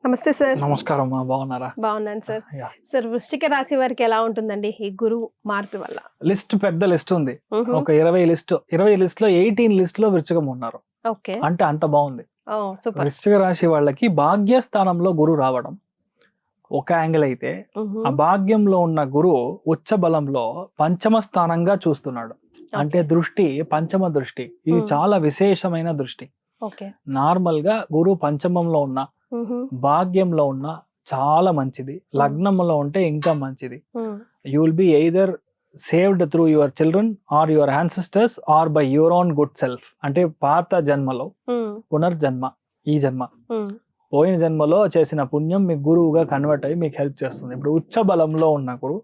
నమస్తే సార్. నమస్కారం, బాగున్నారా? బాగున్నాను సార్. సార్, వృశ్చిక రాశి వారికి ఎలా ఉంటుందండి ఈ గురువు మార్పు వల్ల? లిస్ట్ పెద్ద లిస్ట్ ఉంది. ఒక 20 లిస్ట్ లో 18 లిస్ట్ లో వృశ్చికం ఉన్నారు. ఓకే, అంటే అంత బాగుంది. సూపర్. వృశ్చిక రాశి వాళ్ళకి భాగ్యస్థానంలో గురువు రావడం ఒక యాంగిల్ అయితే, ఆ భాగ్యంలో ఉన్న గురువు ఉచ్చ బలంలో పంచమ స్థానంగా చూస్తున్నాడు. అంటే దృష్టి పంచమ దృష్టి. ఇది చాలా విశేషమైన దృష్టి. నార్మల్ గా గురువు పంచమంలో ఉన్న, భాగ్యంలో ఉన్న చాలా మంచిది. లగ్నంలో ఉంటే ఇంకా మంచిది. You will be either saved through your children or your ancestors or by your own good self. అంటే పాత జన్మలో పునర్జన్మ, ఈ జన్మ పోయిన జన్మలో చేసిన పుణ్యం మీకు గురువుగా కన్వర్ట్ అయ్యి మీకు హెల్ప్ చేస్తుంది. ఇప్పుడు ఉచ్చ బలంలో ఉన్న గురువు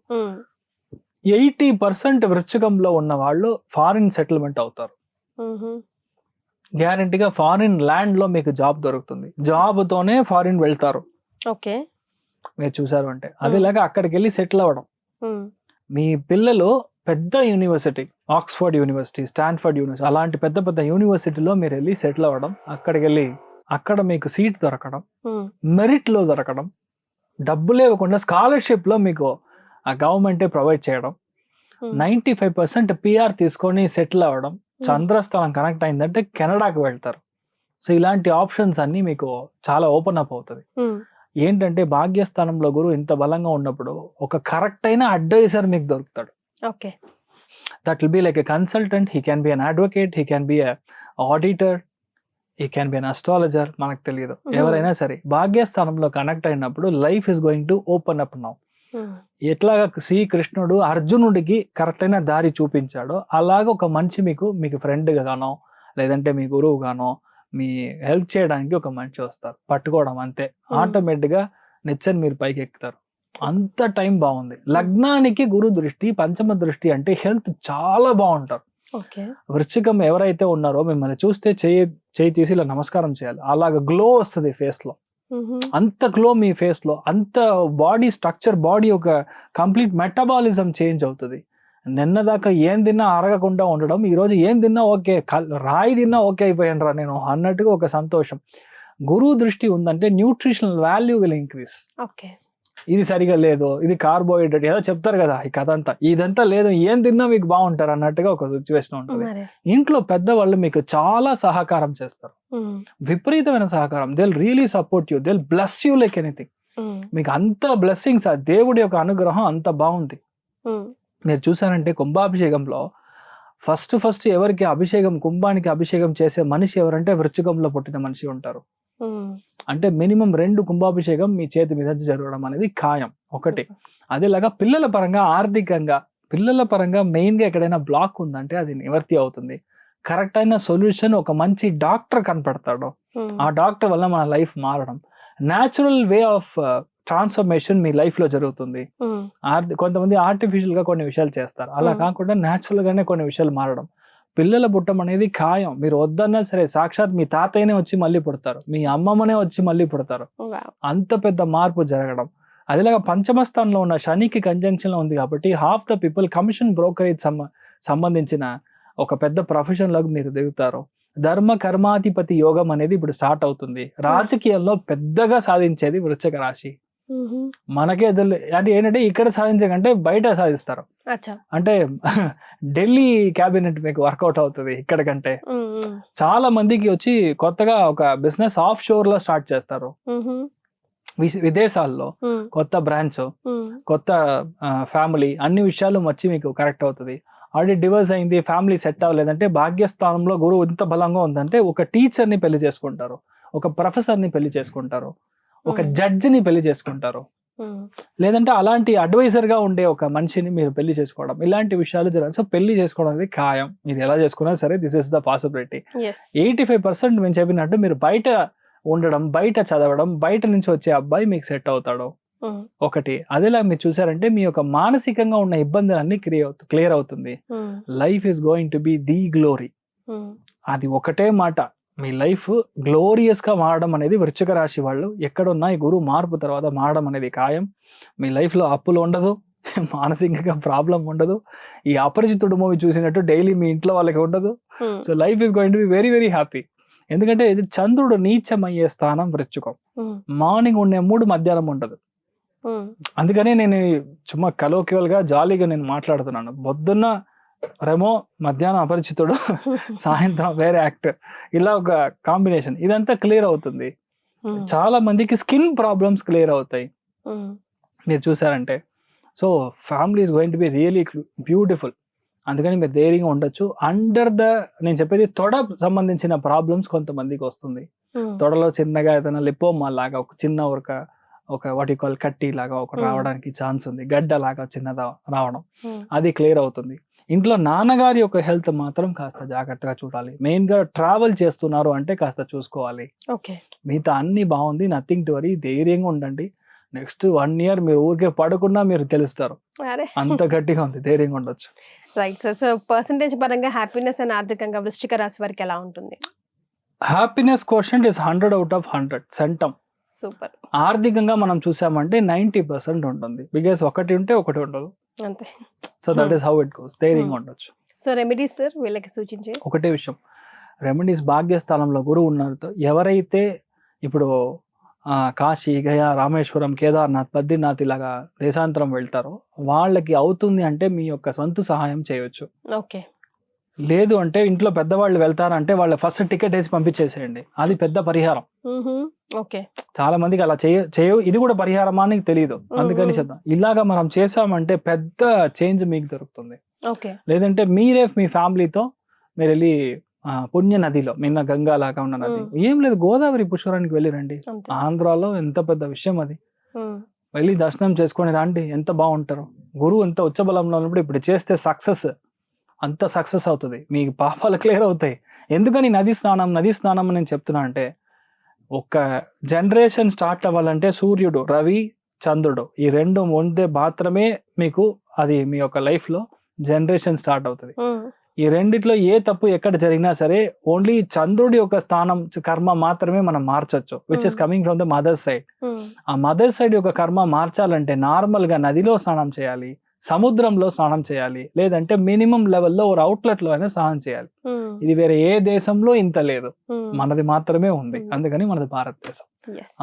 80% వృశ్చికంలో ఉన్న వాళ్ళు ఫారిన్ సెటిల్మెంట్ అవుతారు. గ్యారంటీగా ఫారిన్ ల్యాండ్ లో మీకు జాబ్ దొరుకుతుంది. జాబ్ తోనే ఫారిన్ వెళ్తారు. ఓకే, మీరు చూసారు అంటే అదేలాగా అక్కడికి వెళ్ళి సెటిల్ అవ్వడం. మీ పిల్లలు పెద్ద university, Oxford university, Stanford university, అలాంటి పెద్ద పెద్ద యూనివర్సిటీలో మీరు వెళ్ళి సెటిల్ అవ్వడం, అక్కడికి వెళ్ళి అక్కడ మీకు సీట్ దొరకడం, మెరిట్ లో దొరకడం, డబ్బులు ఇవ్వకుండా స్కాలర్షిప్ లో మీకు ఆ గవర్నమెంటే ప్రొవైడ్ చేయడం, 95% PR తీసుకొని సెటిల్ అవ్వడం, చంద్రస్థానం కనెక్ట్ అయిందంటే కెనడాకి వెళ్తారు. సో ఇలాంటి ఆప్షన్స్ అన్ని మీకు చాలా ఓపెన్ అప్ అవుతుంది. ఏంటంటే భాగ్యస్థానంలో గురువు ఇంత బలంగా ఉన్నప్పుడు ఒక కరెక్ట్ అయిన అడ్వైజర్ మీకు దొరుకుతాడు. Okay, that will be like a consultant, he can be an advocate, he can be a auditor, he can be an astrologer, మనకు తెలియదు. ఎవరైనా సరే భాగ్యస్థానంలో కనెక్ట్ అయినప్పుడు life is going to open up now. ఎట్లాగా శ్రీకృష్ణుడు అర్జునుడికి కరెక్ట్ అయిన దారి చూపించాడో అలాగా ఒక మనిషి మీకు ఫ్రెండ్ గానో లేదంటే మీ గురువు గానో మీ హెల్ప్ చేయడానికి ఒక మనిషి వస్తారు. పట్టుకోవడం అంతే, ఆటోమేటిక్ గా నిచ్చని మీరు పైకి ఎక్కుతారు. అంత టైం బాగుంది. లగ్నానికి గురు దృష్టి, పంచమ దృష్టి అంటే హెల్త్ చాలా బాగుంటారు. వృశ్చికం ఎవరైతే ఉన్నారో మిమ్మల్ని చూస్తే చేయి తీసి ఇలా నమస్కారం చేయాలి. అలాగ గ్లో వస్తుంది ఫేస్ లో. అంత గ్లో మీ ఫేస్ లో, అంత బాడీ స్ట్రక్చర్, బాడీ ఒక కంప్లీట్ మెటబాలిజం చేంజ్ అవుతుంది. నిన్న దాకా ఏం తిన్నా అరగకుండా ఉండడం, ఈ రోజు ఏం తిన్నా ఓకే, రాయి తిన్నా ఓకే అయిపోయాను రా నేను అన్నట్టుగా ఒక సంతోషం. గురువు దృష్టి ఉందంటే న్యూట్రిషనల్ వాల్యూ విల్ ఇంక్రీజ్. ఇది సరిగా లేదు, ఇది కార్బోహైడ్రేట్ ఏదో చెప్తారు కదా, ఈ కథ అంతా ఇదంతా లేదు, ఏం తిన్నా మీకు బాగుంటారు అన్నట్టుగా ఒక సిచ్యువేషన్ ఉంటుంది. ఇంట్లో పెద్దవాళ్ళు మీకు చాలా సహకారం చేస్తారు, విపరీతమైన సహకారం. They will really support you, they will bless you like anything. మీకు అంత బ్లెస్సింగ్స్, ఆ దేవుడి యొక్క అనుగ్రహం అంత బాగుంది. మీరు చూసారంటే కుంభాభిషేకంలో ఫస్ట్ ఎవరికి అభిషేకం, కుంభానికి అభిషేకం చేసే మనిషి ఎవరంటే వృశ్చికంలో పుట్టిన మనిషి ఉంటారు. అంటే మినిమం 2 కుంభాభిషేకం మీ చేతి మీద జరగడం అనేది ఖాయం. ఒకటి అదేలాగా పిల్లల పరంగా, ఆర్థికంగా పిల్లల పరంగా మెయిన్ గా ఎక్కడైనా బ్లాక్ ఉందంటే అది నివర్తి అవుతుంది. కరెక్ట్ అయిన సొల్యూషన్ ఒక మంచి డాక్టర్ కనపడతాడు. ఆ డాక్టర్ వల్ల మన లైఫ్ మారడం, natural way of transformation me life లో జరుగుతుంది. కొంతమంది ఆర్టిఫిషియల్ గా కొన్ని విషయాలు చేస్తారు, అలా కాకుండా న్యాచురల్ గానే కొన్ని విషయాలు మారడం. పిల్లల పుట్టం అనేది ఖాయం. మీరు వద్దన్నా సరే సాక్షాత్ మీ తాతయ్యనే వచ్చి మళ్ళీ పుడతారు, మీ అమ్మమ్మనే వచ్చి మళ్ళీ పుడతారు. అంత పెద్ద మార్పు జరగడం. అదేలాగా పంచమ స్థానంలో ఉన్న శనికి కంజంక్షన్ లో ఉంది కాబట్టి half the people commission brokerage సంబంధించిన ఒక పెద్ద ప్రొఫెషన్ లోకి మీరు దిగుతారు. ధర్మ కర్మాధిపతి యోగం అనేది ఇప్పుడు స్టార్ట్ అవుతుంది. రాజకీయాల్లో పెద్దగా సాధించేది వృశ్చిక రాశి. మనకే అంటే ఏంటంటే ఇక్కడ సాధించకంటే బయట సాధిస్తారు. అంటే ఢిల్లీ క్యాబినెట్ మీకు వర్కౌట్ అవుతుంది ఇక్కడ కంటే. చాలా మందికి వచ్చి కొత్తగా ఒక బిజినెస్ ఆఫ్ షోర్ లో స్టార్ట్ చేస్తారు. విదేశాల్లో కొత్త బ్రాంచ్, కొత్త ఫ్యామిలీ, అన్ని విషయాలు వచ్చి మీకు కరెక్ట్ అవుతుంది. ఆల్రెడీ డివోర్స్ అయింది, ఫ్యామిలీ సెట్ అవ్వలేదంటే భాగ్యస్థానంలో గురువు ఇంత బలంగా ఉందంటే ఒక టీచర్ ని పెళ్లి చేసుకుంటారు, ఒక ప్రొఫెసర్ ని పెళ్లి చేసుకుంటారు, ఒక జడ్జిని పెళ్లి చేసుకుంటారు, లేదంటే అలాంటి అడ్వైజర్ గా ఉండే ఒక మనిషిని మీరు పెళ్లి చేసుకోవడం, ఇలాంటి విషయాలు జరగాలి. సో పెళ్లి చేసుకోవడం అనేది ఖాయం. మీరు ఎలా చేసుకున్నా సరే దిస్ ఇస్ ద పాసిబిలిటీ. 85% మేము చెప్పినట్టు మీరు బయట ఉండడం, బయట చదవడం, బయట నుంచి వచ్చే అబ్బాయి మీకు సెట్ అవుతాడు. ఒకటి అదేలా మీరు చూసారంటే మీ యొక్క మానసికంగా ఉన్న ఇబ్బందులన్నీ క్లియర్ అవుతుంది. Life is going to be the glory. అది ఒకటే మాట, మీ లైఫ్ గ్లోరియస్ గా మారడం అనేది వృశ్చిక రాశి వాళ్ళు ఎక్కడున్నా ఈ గురువు మార్పు తర్వాత మారడం అనేది ఖాయం. మీ లైఫ్ లో అప్పులు ఉండదు, మానసికంగా ప్రాబ్లం ఉండదు. ఈ అపరిచితుడు మూవీ చూసినట్టు డైలీ మీ ఇంట్లో వాళ్ళకి ఉండదు. So life is going to be very very happy. ఎందుకంటే ఇది చంద్రుడు నీచమయ్యే స్థానం వృశ్చికం. మార్నింగ్ ఉండే మూడు మధ్యాహ్నం ఉండదు. అందుకని నేను చుమ్మా కలోక్యువల్ గా జాలీగా నేను మాట్లాడుతున్నాను. పొద్దున్న రెమో, మధ్యాహ్నం అపరిచితుడు, సాయంత్రం వేరే యాక్టర్, ఇలా ఒక కాంబినేషన్. ఇదంతా క్లియర్ అవుతుంది. చాలా మందికి స్కిన్ ప్రాబ్లమ్స్ క్లియర్ అవుతాయి మీరు చూసారంటే. So family is going to be really beautiful. అందుకని మీరు ధైర్యంగా ఉండొచ్చు. నేను చెప్పేది తొడ సంబంధించిన ప్రాబ్లమ్స్ కొంతమందికి వస్తుంది. తొడలో చిన్నగా ఏదైనా లిపోమా లాగా ఒక చిన్న ఒక వాటి కాల్ కట్టి లాగా ఒక రావడానికి ఛాన్స్ ఉంది. గడ్డ లాగా చిన్నదా రావడం, అది క్లియర్ అవుతుంది. ఇంట్లో నాన్నగారి యొక్క హెల్త్ మాత్రం కాస్త జాగ్రత్తగా చూడాలి. మెయిన్ గా ట్రావెల్ చేస్తున్నారు అంటే కాస్త చూసుకోవాలి. మిగతా అన్ని బాగుంది, నథింగ్ టు వరీ. ధైర్యంగా ఉండండి. నెక్స్ట్ 1 year మీరు ఊరికే పడకుండా మీరు తెలుస్తారు, అంత గట్టిగా ఉంది. ధైర్యంగా ఉండొచ్చు. Right sir. సో పర్సంటేజ్ పరంగా హ్యాపీనెస్ అండ్ ఆర్థికంగా వృశ్చిక రాశి వారికి ఎలా ఉంటుంది? Happiness question is 100 out of 100 centum. Super. ఆర్థికంగా మనం చూసామంటే 90% ఉంటుంది. బికాస్ ఒకటి ఉంటే ఒకటి ఉండదు అంతే. So that is how it goes. ధైర్యంగా ఉండొచ్చు. సో రెమెడీస్ సార్ వీళ్ళకి సూచించే ఒకటే విషయం, రెమెడీస్ భాగ్యస్థానంలో గురువు ఉన్నారు. ఎవరైతే ఇప్పుడు కాశీ, గయా, రామేశ్వరం, కేదార్నాథ్, బద్రీనాథ్ ఇలాగా దేశాంతరం వెళ్తారో వాళ్ళకి అవుతుంది అంటే మీ యొక్క సొంత సహాయం చేయొచ్చు. ఓకే. లేదు అంటే ఇంట్లో పెద్దవాళ్ళు వెళ్తారంటే వాళ్ళ ఫస్ట్ టికెట్ వేసి పంపించేసేయండి. అది పెద్ద పరిహారం. ఓకే. చాలా మందికి అలా చేయవు. ఇది కూడా పరిహారమా అని తెలియదు. అందుకని చెప్తాం, ఇలాగా మనం చేసామంటే పెద్ద చేంజ్ మీకు దొరుకుతుంది. ఓకే. లేదంటే మీరే మీ ఫ్యామిలీతో మీరు వెళ్ళి పుణ్య నదిలో, నిన్న గంగా లాగా ఉన్న నది, ఏం లేదు గోదావరి పుష్కరానికి వెళ్ళి రండి. ఆంధ్రాలో ఎంత పెద్ద విషయం అది. వెళ్ళి దర్శనం చేసుకొని రండి, ఎంత బాగుంటారు. గురువు ఎంత ఉచ్చబలంలో ఉన్నప్పుడు ఇప్పుడు చేస్తే అంత సక్సెస్ అవుతుంది. మీకు పాపాలు క్లియర్ అవుతాయి. ఎందుకని నది స్నానం నేను చెప్తున్నా అంటే, ఒక జనరేషన్ స్టార్ట్ అవ్వాలంటే సూర్యుడు, రవి, చంద్రుడు ఈ రెండు ముందే మాత్రమే మీకు అది మీ యొక్క లైఫ్ లో జనరేషన్ స్టార్ట్ అవుతుంది. ఈ రెండిట్లో ఏ తప్పు ఎక్కడ జరిగినా సరే ఓన్లీ చంద్రుడి యొక్క స్థానం కర్మ మాత్రమే మనం మార్చొచ్చు, which is coming from the mother side. ఆ మదర్ సైడ్ యొక్క కర్మ మార్చాలంటే నార్మల్ గా నదిలో స్నానం చేయాలి, సముద్రంలో స్నానం చేయాలి, లేదంటే మినిమం లెవెల్లో ఒక అవుట్లెట్ లో అయినా స్నానం చేయాలి. ఇది వేరే ఏ దేశంలో ఇంత లేదు, మనది మాత్రమే ఉంది. అందుకని మనది భారతదేశం.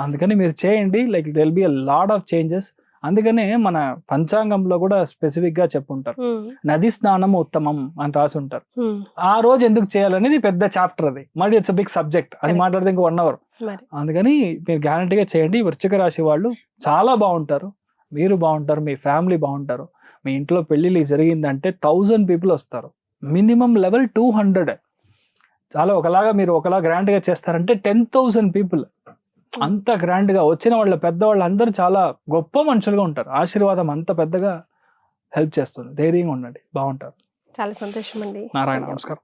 అందుకని మీరు చేయండి. Like there will be a lot of changes. అందుకనే మన పంచాంగంలో కూడా స్పెసిఫిక్ గా చెప్పుంటారు, నది స్నానం ఉత్తమం అని రాసి ఉంటారు. ఆ రోజు ఎందుకు చేయాలనేది పెద్ద చాప్టర్. అది మరి ఇట్స్ బిగ్ సబ్జెక్ట్. అది మాట్లాడితే ఇంకో 1 hour. అందుకని మీరు గ్యారంటీగా చేయండి. వృశ్చిక రాశి వాళ్ళు చాలా బాగుంటారు, మీరు బాగుంటారు, మీ ఫ్యామిలీ బాగుంటారు. మీ ఇంట్లో పెళ్లిళ్ళు జరిగిందంటే 1000 people వస్తారు. Minimum level 200. చాలా మీరు ఒకలా గ్రాండ్ గా చేస్తారంటే 10,000 people. అంత గ్రాండ్ గా వచ్చిన వాళ్ళ పెద్దవాళ్ళు అందరూ చాలా గొప్ప మనుషులుగా ఉంటారు. ఆశీర్వాదం అంత పెద్దగా హెల్ప్ చేస్తుంది. ధైర్యంగా ఉండండి, బాగుంటారు. చాలా సంతోషం అండి. నారాయణ, నమస్కారం.